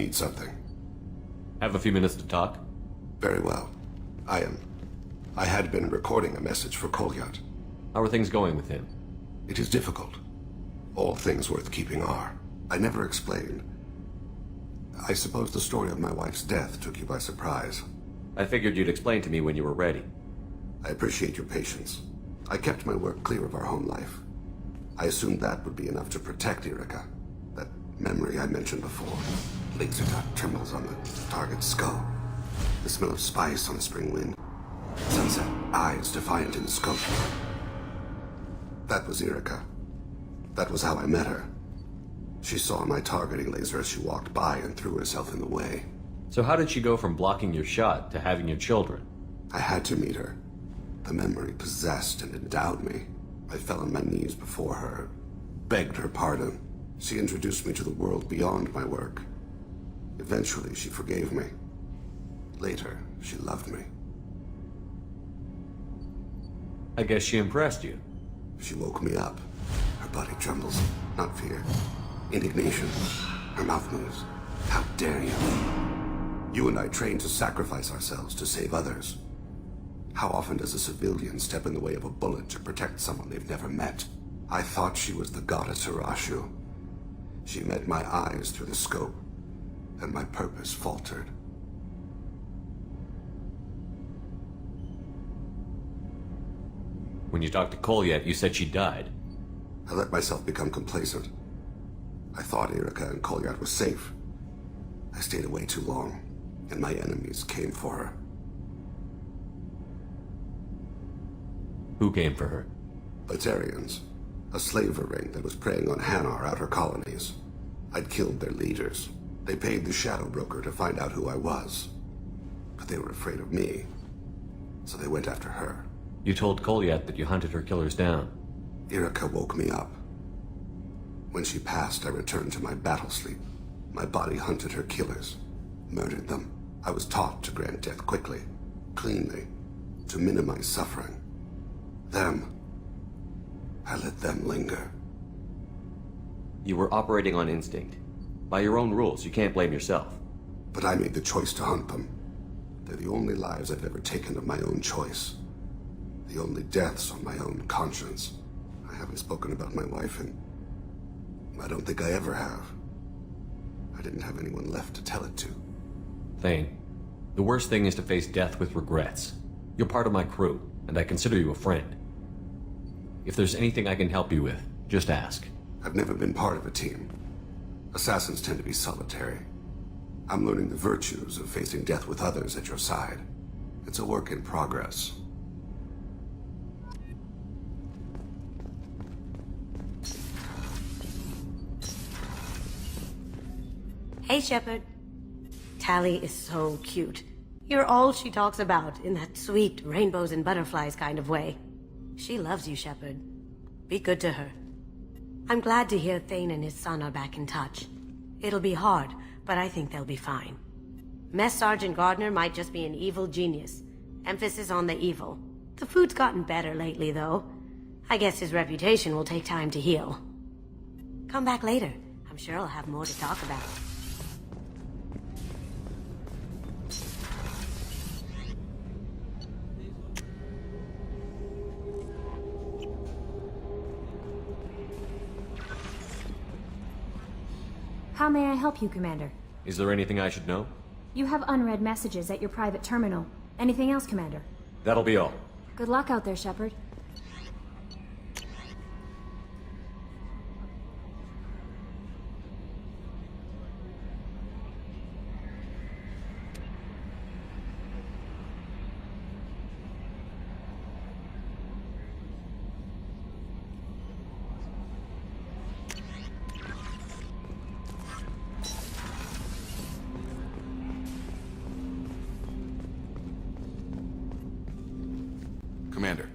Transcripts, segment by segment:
need something. Have a few minutes to talk? Very well. I had been recording a message for Kolyat. How are things going with him? It is difficult. All things worth keeping are. I never explained. I suppose the story of my wife's death took you by surprise. I figured you'd explain to me when you were ready. I appreciate your patience. I kept my work clear of our home life. I assumed that would be enough to protect Erica. That memory I mentioned before. Laser dot trembles on the target's skull. The smell of spice on a spring wind. Sunset, eyes defiant in the scope. That was Erica. That was how I met her. She saw my targeting laser as she walked by and threw herself in the way. So how did she go from blocking your shot to having your children? I had to meet her. The memory possessed and endowed me. I fell on my knees before her, begged her pardon. She introduced me to the world beyond my work. Eventually, she forgave me. Later, she loved me. I guess she impressed you. She woke me up. Her body trembles, not fear. Indignation. Her mouth moves. How dare you? You and I trained to sacrifice ourselves to save others. How often does a civilian step in the way of a bullet to protect someone they've never met? I thought she was the goddess Hirashu. She met my eyes through the scope, and my purpose faltered. When you talked to Kolyat, you said she died. I let myself become complacent. I thought Erica and Kolyat were safe. I stayed away too long, and my enemies came for her. Who came for her? Batarians. A slaver ring that was preying on Hanar outer colonies. I'd killed their leaders. They paid the shadow broker to find out who I was. But they were afraid of me, so they went after her. You told Kolyat that you hunted her killers down. Erica woke me up. When she passed, I returned to my battle sleep. My body hunted her killers, murdered them. I was taught to grant death quickly, cleanly, to minimize suffering. I let them linger. You were operating on instinct. By your own rules, you can't blame yourself. But I made the choice to hunt them. They're the only lives I've ever taken of my own choice. The only deaths on my own conscience. I haven't spoken about my wife, and I don't think I ever have. I didn't have anyone left to tell it to. Thane, the worst thing is to face death with regrets. You're part of my crew, and I consider you a friend. If there's anything I can help you with, just ask. I've never been part of a team. Assassins tend to be solitary. I'm learning the virtues of facing death with others at your side. It's a work in progress. Hey, Shepard. Tally is so cute. You're all she talks about in that sweet rainbows and butterflies kind of way. She loves you, Shepard. Be good to her. I'm glad to hear Thane and his son are back in touch. It'll be hard, but I think they'll be fine. Mess Sergeant Gardner might just be an evil genius. Emphasis on the evil. The food's gotten better lately, though. I guess his reputation will take time to heal. Come back later. I'm sure I'll have more to talk about. How may I help you, Commander? Is there anything I should know? You have unread messages at your private terminal. Anything else, Commander? That'll be all. Good luck out there, Shepard. Commander,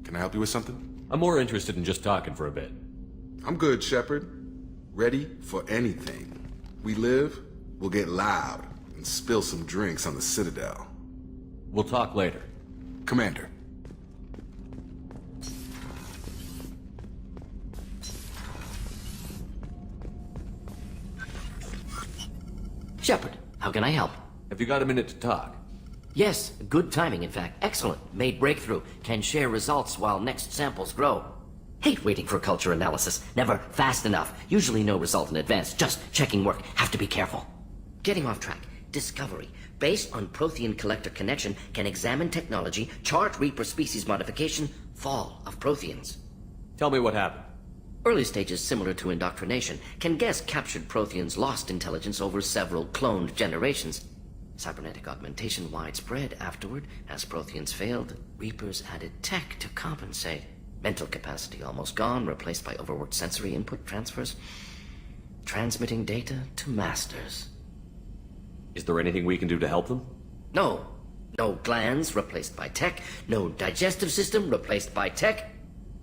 can I help you with something? I'm more interested in just talking for a bit. I'm good, Shepard. Ready for anything. We live, we'll get loud, and spill some drinks on the Citadel. We'll talk later. Commander. Shepard, how can I help? Have you got a minute to talk? Yes, good timing, in fact. Excellent. Made breakthrough. Can share results while next samples grow. Hate waiting for culture analysis. Never fast enough. Usually no result in advance. Just checking work. Have to be careful. Getting off track. Discovery. Based on Prothean collector connection, can examine technology, chart Reaper species modification, fall of Protheans. Tell me what happened. Early stages similar to indoctrination. Can guess captured Protheans lost intelligence over several cloned generations. Cybernetic augmentation widespread afterward. As Protheans failed, Reapers added tech to compensate. Mental capacity almost gone, replaced by overworked sensory input transfers. Transmitting data to masters. Is there anything we can do to help them? No. No glands replaced by tech. No digestive system replaced by tech.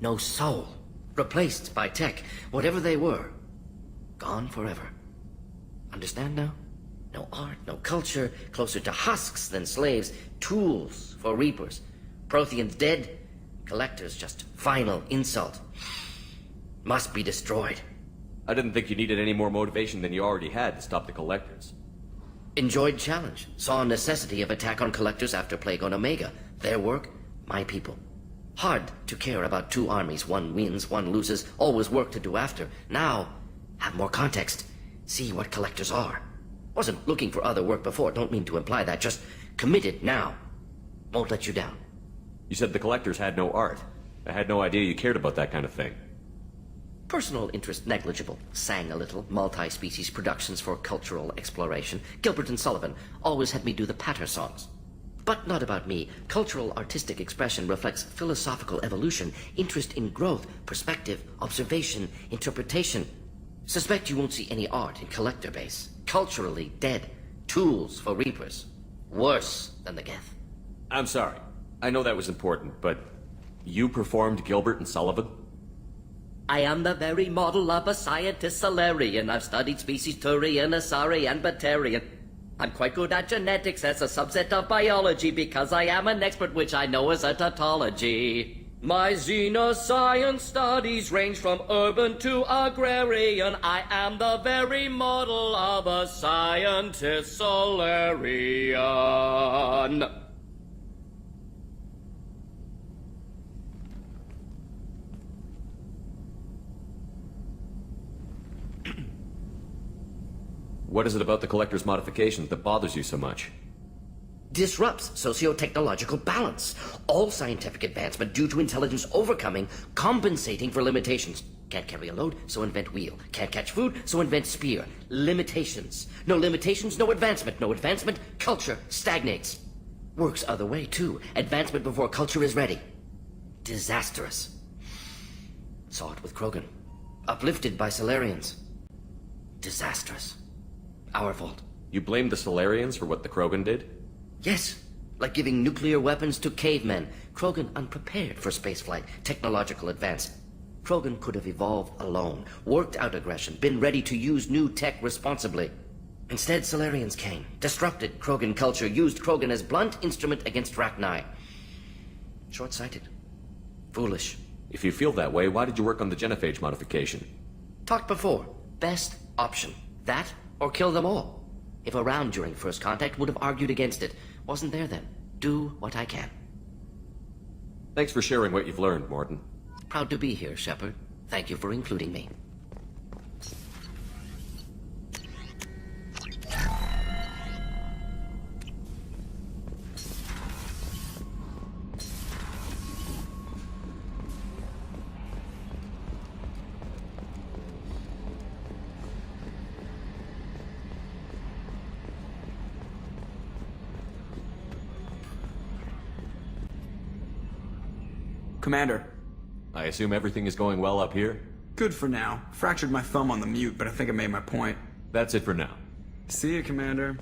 No soul replaced by tech. Whatever they were, gone forever. Understand now? No art, no culture, closer to husks than slaves, tools for Reapers. Protheans dead, collectors just final insult. Must be destroyed. I didn't think you needed any more motivation than you already had to stop the collectors. Enjoyed challenge. Saw necessity of attack on collectors after Plague on Omega. Their work, my people. Hard to care about two armies. One wins, one loses. Always work to do after. Now, have more context. See what collectors are. Wasn't looking for other work before. Don't mean to imply that. Just committed now. Won't let you down. You said the collectors had no art. I had no idea you cared about that kind of thing. Personal interest negligible. Sang a little. Multi-species productions for cultural exploration. Gilbert and Sullivan always had me do the patter songs. But not about me. Cultural artistic expression reflects philosophical evolution, interest in growth, perspective, observation, interpretation. Suspect you won't see any art in collector base. Culturally dead. Tools for Reapers. Worse than the Geth. I'm sorry. I know that was important, but you performed Gilbert and Sullivan? I am the very model of a scientist Solarian. I've studied species Turian, Asari, and Batarian. I'm quite good at genetics as a subset of biology because I am an expert, which I know is a tautology. My xenoscience studies range from urban to agrarian. I am the very model of a scientist Solarian. What is it about the collector's modifications that bothers you so much? Disrupts socio-technological balance. All scientific advancement due to intelligence overcoming, compensating for limitations. Can't carry a load, so invent wheel. Can't catch food, so invent spear. Limitations. No limitations, no advancement. No advancement, culture stagnates. Works other way, too. Advancement before culture is ready. Disastrous. Saw it with Krogan. Uplifted by Solarians. Disastrous. Our fault. You blame the Solarians for what the Krogan did? Yes, like giving nuclear weapons to cavemen. Krogan unprepared for spaceflight, technological advance. Krogan could have evolved alone, worked out aggression, been ready to use new tech responsibly. Instead, Solarians came, disrupted Krogan culture, used Krogan as blunt instrument against Rachni. Short-sighted. Foolish. If you feel that way, why did you work on the genophage modification? Talked before. Best option. That or kill them all. If around during first contact, would have argued against it. Wasn't there then. Do what I can. Thanks for sharing what you've learned, Morton. Proud to be here, Shepard. Thank you for including me. Commander. I assume everything is going well up here? Good for now. Fractured my thumb on the mute, but I think I made my point. That's it for now. See you, Commander.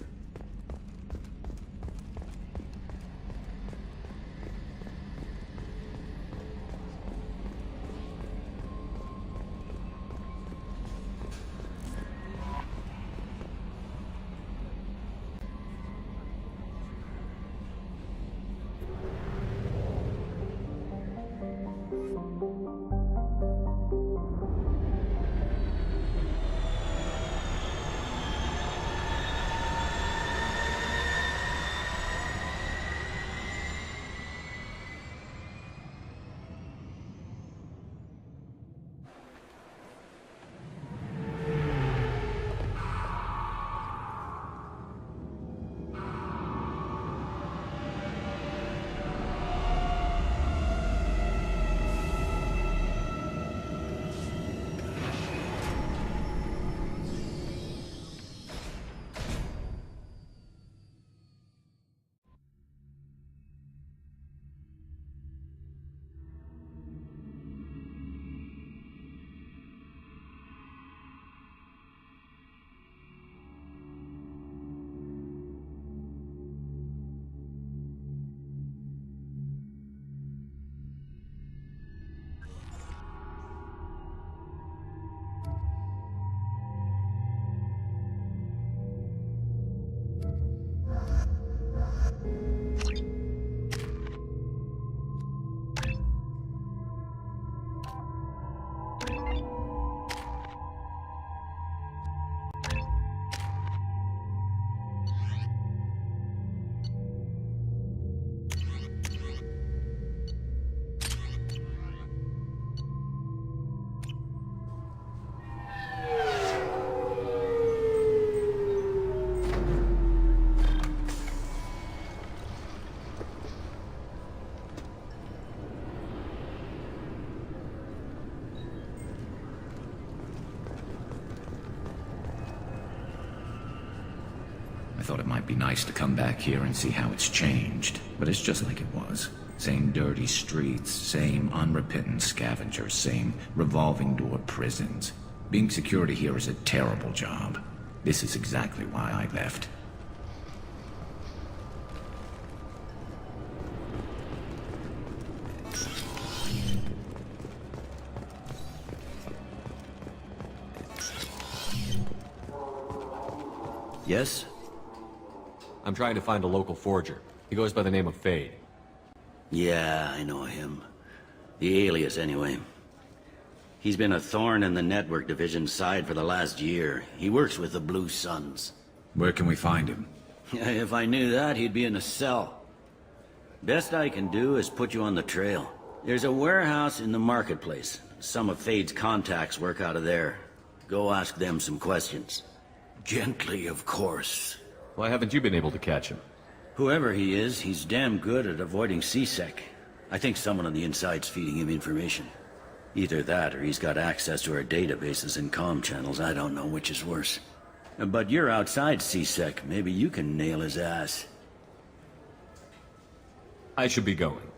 thought it might be nice to come back here and see how it's changed, but it's just like it was. Same dirty streets, same unrepentant scavengers, same revolving door prisons. Being security here is a terrible job. This is exactly why I left. Yes? I'm trying to find a local forger. He goes by the name of Fade. Yeah, I know him. The alias, anyway. He's been a thorn in the network division's side for the last year. He works with the Blue Suns. Where can we find him? If I knew that, he'd be in a cell. Best I can do is put you on the trail. There's a warehouse in the marketplace. Some of Fade's contacts work out of there. Go ask them some questions. Gently, of course. Why haven't you been able to catch him? Whoever he is, he's damn good at avoiding CSEC. I think someone on the inside's feeding him information. Either that, or he's got access to our databases and comm channels. I don't know which is worse. But you're outside CSEC. Maybe you can nail his ass. I should be going.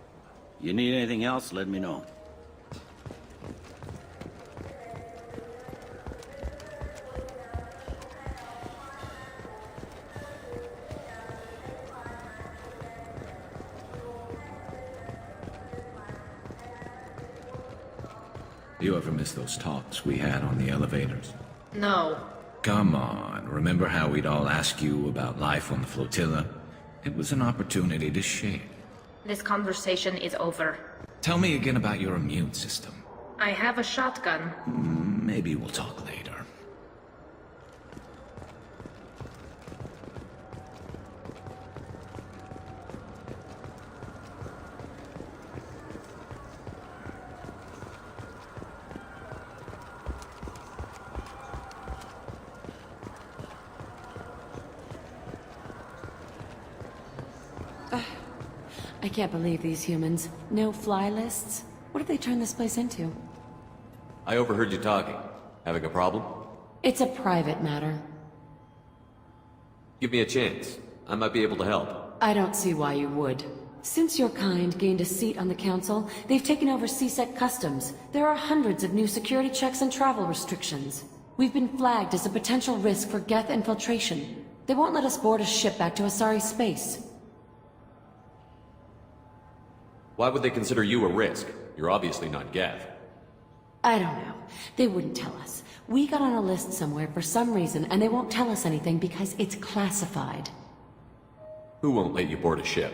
You need anything else, let me know. You ever miss those talks we had on the elevators? No. Come on, remember how we'd all ask you about life on the flotilla? It was an opportunity to share. This conversation is over. Tell me again about your immune system. I have a shotgun. Maybe we'll talk later. I can't believe these humans. No fly lists? What have they turned this place into? I overheard you talking. Having a problem? It's a private matter. Give me a chance. I might be able to help. I don't see why you would. Since your kind gained a seat on the council, they've taken over CSEC customs. There are hundreds of new security checks and travel restrictions. We've been flagged as a potential risk for Geth infiltration. They won't let us board a ship back to Asari space. Why would they consider you a risk? You're obviously not Geth. I don't know. They wouldn't tell us. We got on a list somewhere for some reason, and they won't tell us anything because it's classified. Who won't let you board a ship?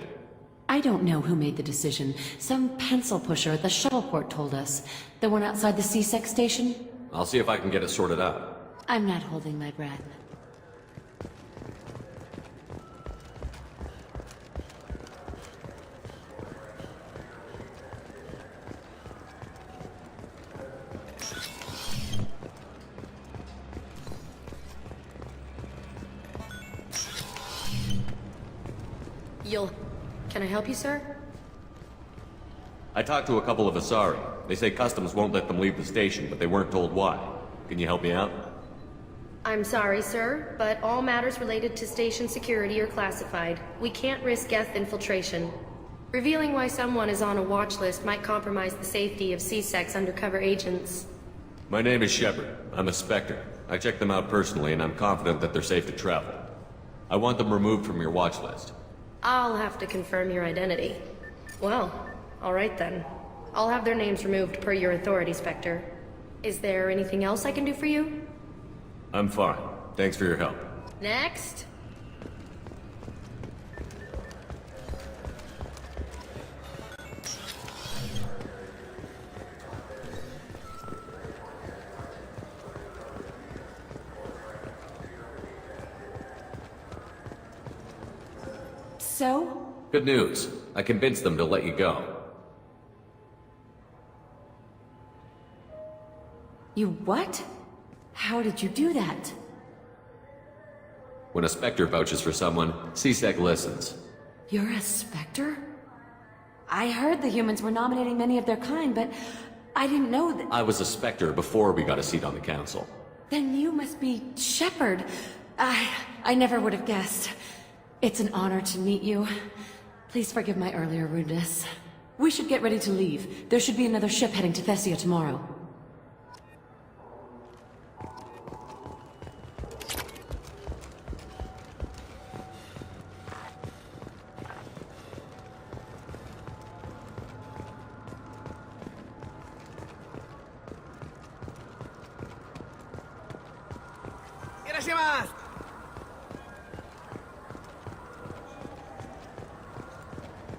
I don't know who made the decision. Some pencil pusher at the shuttle port told us. The one outside the CSEC station? I'll see if I can get it sorted out. I'm not holding my breath. Can I help you, sir? I talked to a couple of Asari. They say customs won't let them leave the station, but they weren't told why. Can you help me out? I'm sorry, sir, but all matters related to station security are classified. We can't risk Geth infiltration. Revealing why someone is on a watch list might compromise the safety of CSEC's undercover agents. My name is Shepard. I'm a Spectre. I checked them out personally, and I'm confident that they're safe to travel. I want them removed from your watch list. I'll have to confirm your identity. Well, alright then. I'll have their names removed per your authority, Spectre. Is there anything else I can do for you? I'm fine. Thanks for your help. Next. So? Good news. I convinced them to let you go. You what? How did you do that? When a Spectre vouches for someone, CSEC listens. You're a Spectre? I heard the humans were nominating many of their kind, but I didn't know that— I was a Spectre before we got a seat on the council. Then you must be Shepard. I never would have guessed. It's an honor to meet you. Please forgive my earlier rudeness. We should get ready to leave. There should be another ship heading to Thessia tomorrow.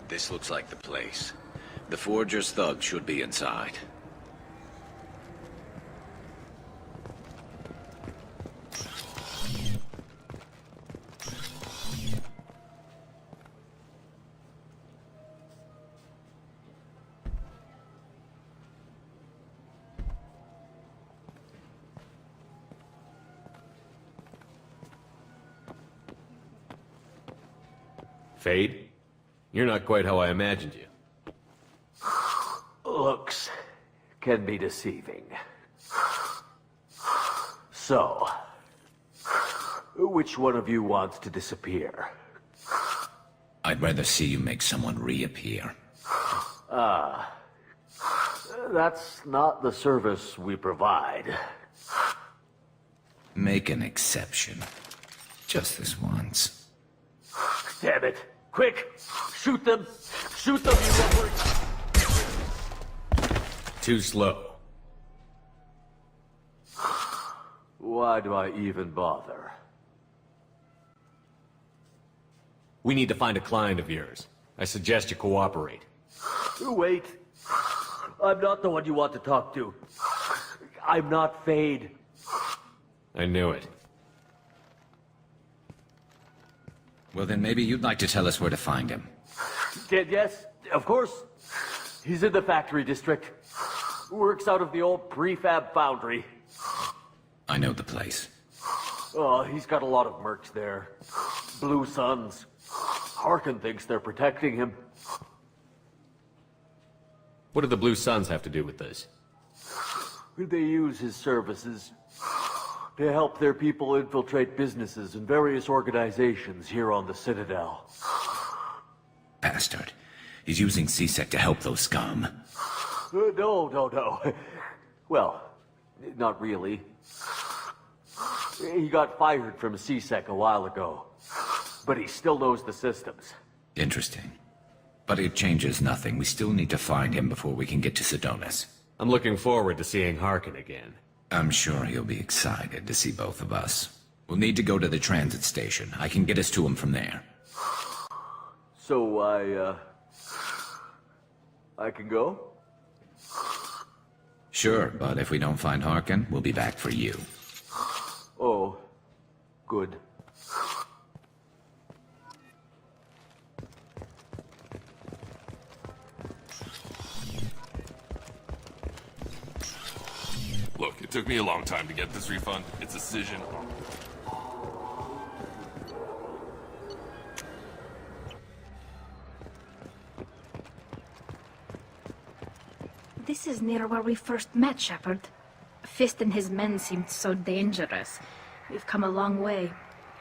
This looks like the place. The Forger's thugs should be inside. Fade? You're not quite how I imagined you. Looks can be deceiving. So, which one of you wants to disappear? I'd rather see you make someone reappear. That's not the service we provide. Make an exception. Just this once. Damn it. Quick! Shoot them! Shoot them, you lumber... Too slow. Why do I even bother? We need to find a client of yours. I suggest you cooperate. Wait. I'm not the one you want to talk to. I'm not Fade. I knew it. Well, then maybe you'd like to tell us where to find him. Yes, of course. He's in the factory district. Works out of the old prefab foundry. I know the place. Oh, he's got a lot of mercs there. Blue Suns. Harkin thinks they're protecting him. What do the Blue Suns have to do with this? They use his services to help their people infiltrate businesses and various organizations here on the Citadel. Bastard. He's using C-Sec to help those scum. No. Well, not really. He got fired from C-Sec a while ago. But he still knows the systems. Interesting. But it changes nothing. We still need to find him before we can get to Sedonis. I'm looking forward to seeing Harkin again. I'm sure he'll be excited to see both of us. We'll need to go to the transit station. I can get us to him from there. So I can go? Sure, but if we don't find Harkin, we'll be back for you. Oh, good. Look, it took me a long time to get this refund. It's a decision. This is near where we first met, Shepard. Fist and his men seemed so dangerous. We've come a long way.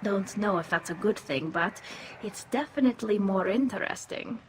Don't know if that's a good thing, but it's definitely more interesting.